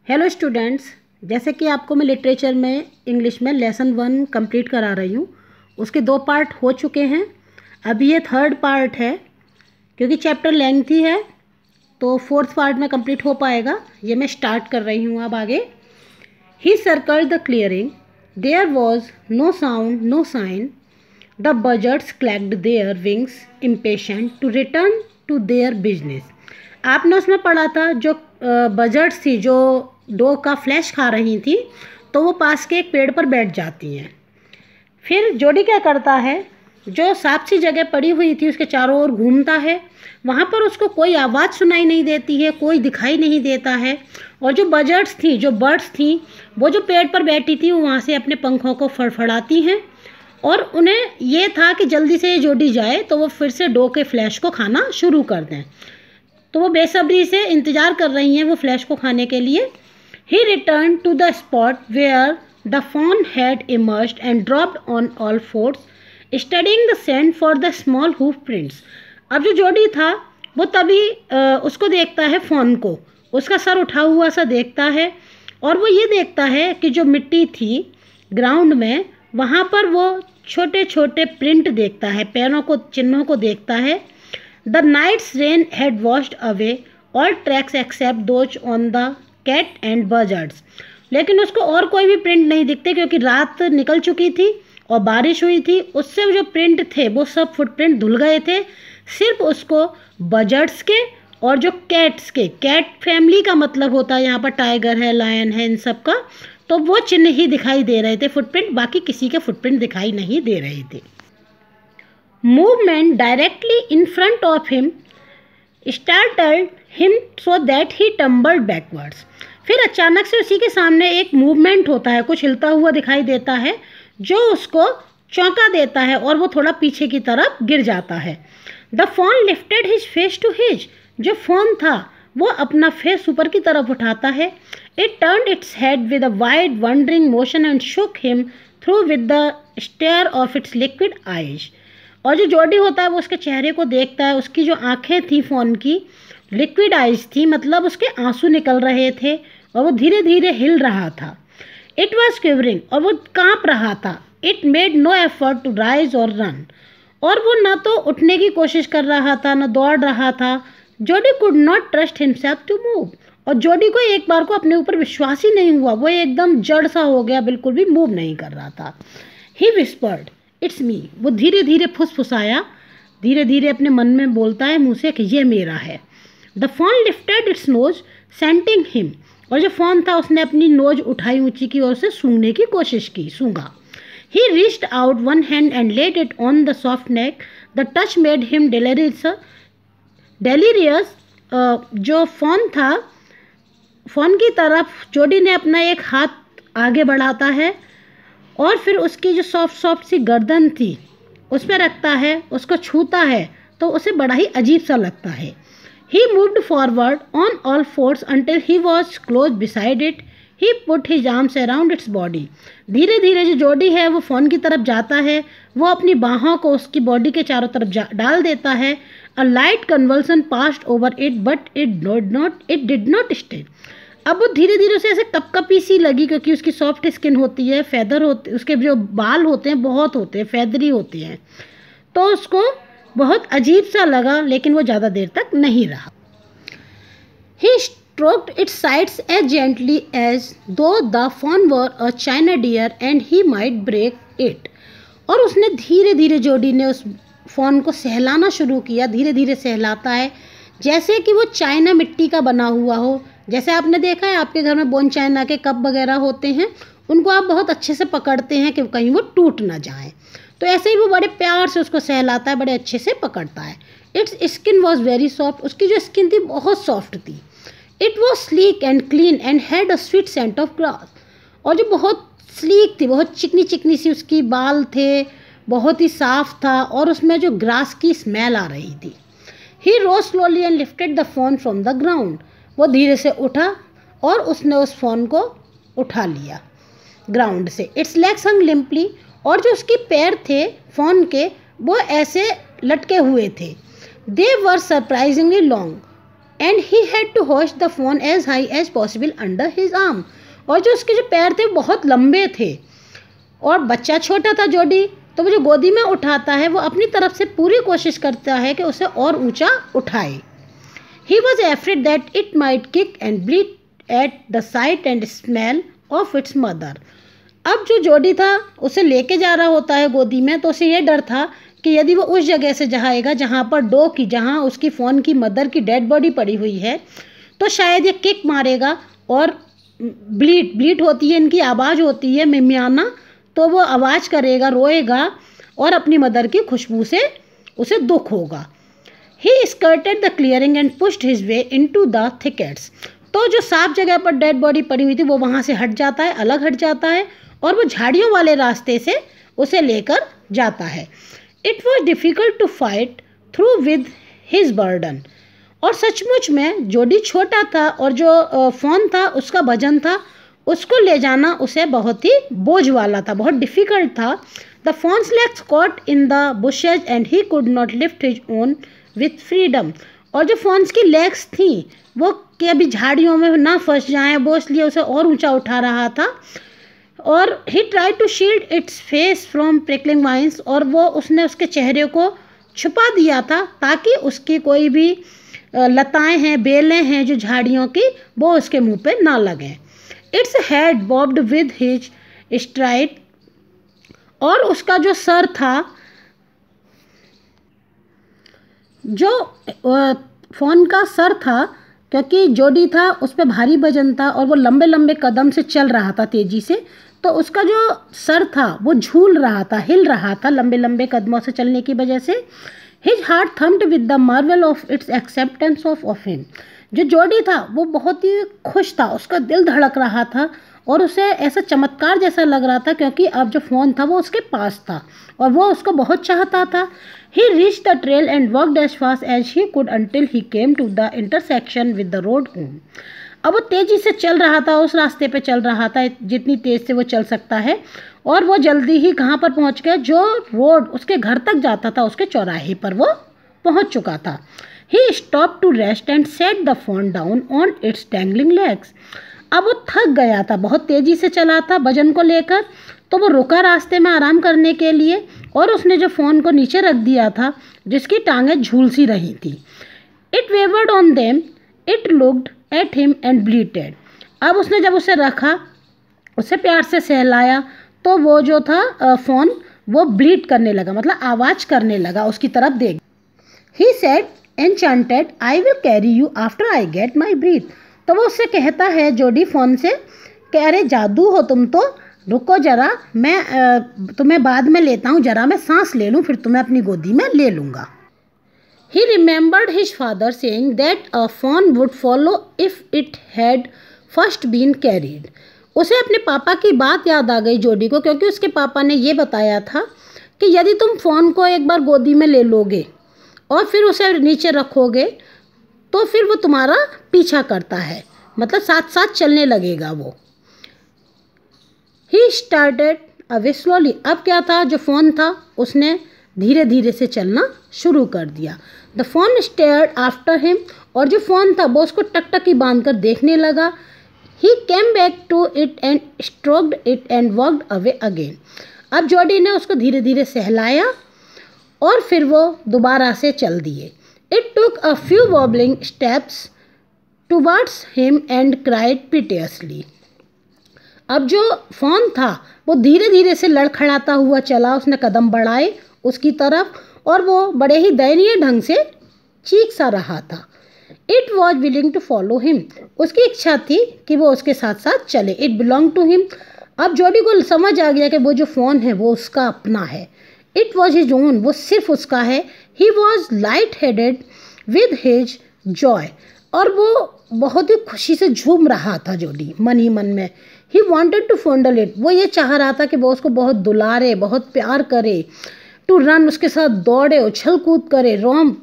Hello students, जैसे कि आपको मैं लिटरेचर में इंग्लिश में लेसन 1 कंप्लीट करा रही हूँ। उसके 2 पार्ट हो चुके हैं। अभी ये 3rd पार्ट है। क्योंकि चैप्टर लेंथी है तो 4th पार्ट में कंप्लीट हो पाएगा। ये मैं स्टार्ट कर रही हूँ अब आगे। He circled the clearing, there was no sound no sign, the birds clacked their wings impatient to return to their business. आपने उसमें पढ़ा था जो बर्ड्स थी जो डो का फ्लैश खा रही थी, तो वो पास के एक पेड़ पर बैठ जाती हैं। फिर जोडी क्या करता है, जो साफ सी जगह पड़ी हुई थी उसके चारों ओर घूमता है। वहाँ पर उसको कोई आवाज़ सुनाई नहीं देती है, कोई दिखाई नहीं देता है। और जो बर्ड्स थी वो जो पेड़ पर बैठी थी वो वहाँ से अपने पंखों को फड़फड़ाती हैं। और उन्हें ये था कि जल्दी से ये जोडी जाए तो वो फिर से डो के फ्लैश को खाना शुरू कर दें। तो वो बेसब्री से इंतज़ार कर रही हैं वो फ्लैश को खाने के लिए। He returned to the spot where the fawn had emerged and dropped on all fours, studying the sand for the small hoof prints. अब जो जोडी था वो तभी उसको देखता है, फॉन को उसका सर उठा हुआ सा देखता है। और वो ये देखता है कि जो मिट्टी थी ग्राउंड में वहाँ पर वो छोटे छोटे प्रिंट देखता है, पैरों को, चिन्हों को देखता है। The night's rain had washed away all tracks except those on the cat and birds. लेकिन उसको और कोई भी प्रिंट नहीं दिखते क्योंकि रात निकल चुकी थी और बारिश हुई थी। उससे जो प्रिंट थे वो सब फुटप्रिंट धुल गए थे। सिर्फ उसको बर्ड्स के और जो कैट्स के, कैट फैमिली का मतलब होता है यहाँ पर टाइगर है, लायन है, इन सब का, तो वो चिन्ह ही दिखाई दे रहे थे, फुटप्रिंट। बाकी किसी के फुटप्रिंट दिखाई नहीं दे रहे थे। Movement directly in front of him startled him so that he tumbled backwards। फिर अचानक से उसी के सामने एक मूवमेंट होता है, कुछ हिलता हुआ दिखाई देता है जो उसको चौंका देता है और वो थोड़ा पीछे की तरफ गिर जाता है। The fawn lifted his face to his. जो फॉन था वो अपना फेस ऊपर की तरफ उठाता है। It turned its head with a wide wondering motion and shook him through with the stare of its liquid eyes. और जो जोडी होता है वो उसके चेहरे को देखता है। उसकी जो आंखें थी फ़ोन की लिक्विड आइज थी, मतलब उसके आंसू निकल रहे थे और वो धीरे धीरे हिल रहा था। इट वॉज क्विवरिंग, और वो कांप रहा था। It made no effort to rise और रन, और वो ना तो उठने की कोशिश कर रहा था ना दौड़ रहा था। Jody could not trust himself to move, और जोडी को एक बार को अपने ऊपर विश्वास ही नहीं हुआ। वो एकदम जड़ सा हो गया, बिल्कुल भी मूव नहीं कर रहा था। ही विस्पर्ड इट्स मी। वो धीरे धीरे फुसफुसाया, धीरे धीरे अपने मन में बोलता है मुँह से कि ये मेरा है। The fawn lifted its nose scenting him. और जो फॉन था उसने अपनी नोज उठाई ऊंची की ओर से सूंघने की कोशिश की, सूंघा। He reached out one hand and laid it on the soft neck. The touch made him delirious. जो फॉन था, फॉन की तरफ जोडी ने अपना एक हाथ आगे बढ़ाता है और फिर उसकी जो सॉफ्ट सी गर्दन थी उस पर रखता है, उसको छूता है तो उसे बड़ा ही अजीब सा लगता है। He moved forward on all fours until he was close beside it. He put his arms around its body. धीरे धीरे जो जोडी है वो फ़ोन की तरफ जाता है, वो अपनी बाहों को उसकी बॉडी के चारों तरफ डाल देता है। A light convulsion passed over it, but it did not stay. अब वो धीरे धीरे उसे ऐसे कपकपी सी लगी, क्योंकि उसकी सॉफ्ट स्किन होती है, फैदर होते, उसके जो बाल होते हैं बहुत होते हैं, फैदरी होते हैं, तो उसको बहुत अजीब सा लगा, लेकिन वो ज़्यादा देर तक नहीं रहा। He stroked its sides as gently as though the fawn were a china deer and he might break it। और उसने धीरे धीरे जोडी ने उस फॉन को सहलाना शुरू किया। धीरे धीरे सहलाता है जैसे कि वो चाइना मिट्टी का बना हुआ हो। जैसे आपने देखा है आपके घर में बोन चाइना के कप वगैरह होते हैं, उनको आप बहुत अच्छे से पकड़ते हैं कि कहीं वो टूट ना जाए, तो ऐसे ही वो बड़े प्यार से उसको सहलाता है, बड़े अच्छे से पकड़ता है। Its skin was very soft. उसकी जो स्किन थी बहुत सॉफ्ट थी। It was sleek and clean and had a sweet scent of grass. और जो बहुत स्लीक थी, बहुत चिकनी चिकनी सी उसकी बाल थे, बहुत ही साफ था और उसमें जो ग्रास की स्मेल आ रही थी। He rose slowly and lifted the fawn from the ground. वो धीरे से उठा और उसने उस फोन को उठा लिया ग्राउंड से। इट्स लेग्स हंग लिम्पली। और जो उसके पैर थे फोन के वो ऐसे लटके हुए थे। They were surprisingly long. And he had to hoist the fawn as high as possible under his arm. और जो उसके जो पैर थे बहुत लंबे थे और बच्चा छोटा था जोडी, तो वो जो गोदी में उठाता है वो अपनी तरफ से पूरी कोशिश करता है कि उसे और ऊंचा उठाए। He was afraid that it might kick and bleed at the site and smell of its mother. अब जो जोडी था उसे लेके जा रहा होता है गोदी में, तो उसे ये डर था कि यदि वो उस जगह से जाएगा जहाँ पर जहाँ उसकी फ़ोन की मदर की डेड बॉडी पड़ी हुई है, तो शायद ये किक मारेगा और ब्लीड होती है, इनकी आवाज़ होती है मिमियाना, तो वो आवाज़ करेगा, रोएगा और अपनी मदर की खुशबू से उसे दुख होगा। He skirted the clearing and pushed his way into the thickets. तो जो साफ जगह पर डेड बॉडी पड़ी हुई थी वो वहाँ से हट जाता है, अलग हट जाता है और वो झाड़ियों वाले रास्ते से उसे लेकर जाता है। It was difficult to fight through with his burden. और सचमुच में जोडी छोटा था और जो फ़ोन था उसका वजन था, उसको ले जाना उसे बहुत ही बोझ वाला था, बहुत डिफ़िकल्ट था। The phones legs caught in the bushes and he could not lift his own with freedom. और जो फोन्स की लेग्स थी वो कि अभी झाड़ियों में ना फंस जाएं, वो इसलिए उसे और ऊंचा उठा रहा था। और he tried to shield its face from prickling vines. और वो उसने उसके चेहरे को छुपा दिया था ताकि उसकी कोई भी लताएं हैं, बेलें हैं जो झाड़ियों की, वो उसके मुंह पे ना लगें। Its head barbed with his STRIDE. और उसका जो सर था, जो फ़ोन का सर था, क्योंकि जोडी था उस पर भारी वजन था और वो लंबे लंबे कदम से चल रहा था तेज़ी से, तो उसका जो सर था वो झूल रहा था, हिल रहा था लंबे लंबे कदमों से चलने की वजह से। His heart thumped with the marvel of its acceptance of him. जो जोडी था वो बहुत ही खुश था, उसका दिल धड़क रहा था और उसे ऐसा चमत्कार जैसा लग रहा था क्योंकि अब जो फ़ोन था वो उसके पास था और वो उसको बहुत चाहता था। He reached the trail and walked as fast as he could until he came to the intersection with the road home. अब वो तेज़ी से चल रहा था, उस रास्ते पे चल रहा था जितनी तेज़ से वो चल सकता है, और वो जल्दी ही कहाँ पर पहुँच गया, जो रोड उसके घर तक जाता था उसके चौराहे पर वो पहुँच चुका था। He stopped to rest and set the phone down on its dangling legs. अब वो थक गया था, बहुत तेज़ी से चला था वजन को लेकर, तो वो रुका रास्ते में आराम करने के लिए और उसने जो फ़ोन को नीचे रख दिया था जिसकी टांगें झूल सी रही थी। It wavered on them, it looked at him and bleated. अब उसने जब उसे रखा, उसे प्यार से सहलाया, तो वो जो था फ़ोन वो ब्लीड करने लगा, मतलब आवाज़ करने लगा उसकी तरफ देख। He said enchanted, I will carry you after I get my breath. तो वो उससे कहता है जोडी फ़ोन से कि अरे जादू हो तुम तो, रुको ज़रा, मैं तुम्हें बाद में लेता हूँ, ज़रा मैं सांस ले लूँ, फिर तुम्हें अपनी गोदी में ले लूँगा। He remembered his father saying that a fawn would follow if it had first been carried. उसे अपने पापा की बात याद आ गई जोडी को, क्योंकि उसके पापा ने ये बताया था कि यदि तुम फ़ोन को एक बार गोदी में ले लोगे और फिर उसे नीचे रखोगे तो फिर वो तुम्हारा पीछा करता है, मतलब साथ साथ चलने लगेगा वो। He started away slowly. अब क्या था, जो फ़ोन था उसने धीरे धीरे से चलना शुरू कर दिया। The phone stared after him. और जो फ़ोन था वो उसको टकटकी बांध कर देखने लगा। He came back to it and stroked it and walked away again. अब जोडी ने उसको धीरे धीरे सहलाया और फिर वो दोबारा से चल दिए। It took a few wobbling steps towards him and cried piteously. अब जो फ़ोन था वो धीरे धीरे से लड़खड़ाता हुआ चला, उसने कदम बढ़ाए उसकी तरफ और वो बड़े ही दयनीय ढंग से चीख सा रहा था। It was willing to follow him. उसकी इच्छा थी कि वो उसके साथ साथ चले। It belong to him. अब जोडी को समझ आ गया कि वो जो फ़ोन है वो उसका अपना है। इट वॉज हिज ओन, वो सिर्फ उसका है। He was light headed with his Joy. और वो बहुत ही खुशी से झूम रहा था जोडी मन ही मन में। He wanted to fondle it. वो ये चाह रहा था कि वो उसको बहुत दुलारे, बहुत प्यार करे। टू रन, उसके साथ दौड़े, उछल कूद करे। रोम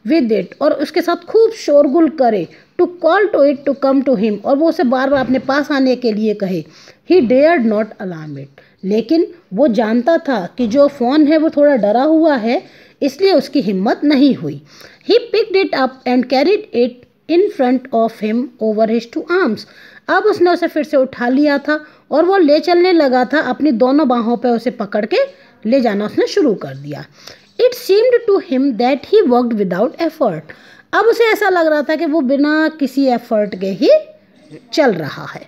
विद इट, और उसके साथ खूब शोरगुल करे। To call to it to come to him, और वो उसे बार बार अपने पास आने के लिए कहे। ही डेयर्ड नॉट अलार्म इट। लेकिन वो जानता था कि जो फ़ोन है वो थोड़ा डरा हुआ है, इसलिए उसकी हिम्मत नहीं हुई। He picked it up and carried it in front of him over his two arms. अब उसने उसे फिर से उठा लिया था और वो ले चलने लगा था, अपनी दोनों बाहों पे उसे पकड़ के ले जाना उसने शुरू कर दिया। It seemed to him that he worked without effort. अब उसे ऐसा लग रहा था कि वो बिना किसी एफर्ट के ही चल रहा है।